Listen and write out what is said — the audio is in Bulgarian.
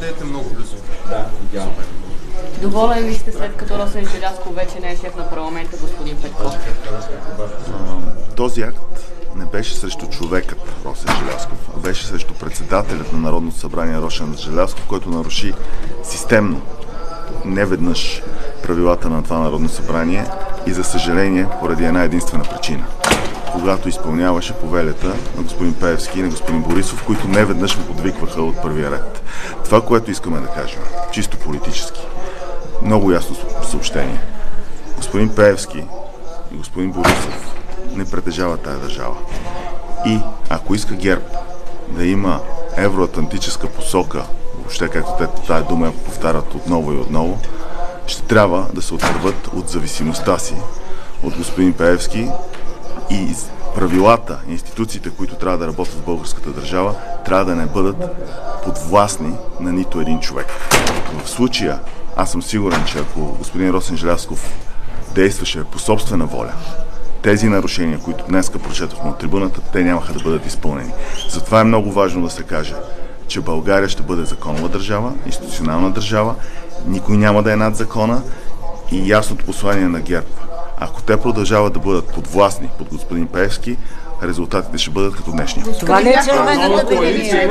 Дете много близо. Да, идеално. Доволен ли сте, след като Росен Желязков вече не е шеф на парламента, господин Петков? Този акт не беше срещу човекът Росен Желязков, а беше срещу председателят на Народното събрание Росен Желязков, който наруши системно неведнъж правилата на това Народно събрание и, за съжаление, поради една единствена причина. Когато изпълняваше повелята на господин Пеевски и на господин Борисов, които неведнъж му подвикваха от първия ред. Това, което искаме да кажем, чисто политически, много ясно съобщение. Господин Пеевски и господин Борисов не притежават тая държава. И ако иска ГЕРБ да има евроатлантическа посока, въобще както те тая дума я повтарят отново и отново, ще трябва да се отърват от зависимостта си от господин Пеевски и правилата, институциите, които трябва да работят в българската държава, трябва да не бъдат подвластни на нито един човек. В случая, аз съм сигурен, че ако господин Росен Желязков действаше по собствена воля, тези нарушения, които днеска прочетохме от трибуната, те нямаха да бъдат изпълнени. Затова е много важно да се каже, че България ще бъде законова държава, институционална държава, никой няма да е над закона и ясното послание на ГЕРБ. Ако те продължават да бъдат подвластни под господин Пеевски, резултатите ще бъдат като днешния. Това не е червената линия.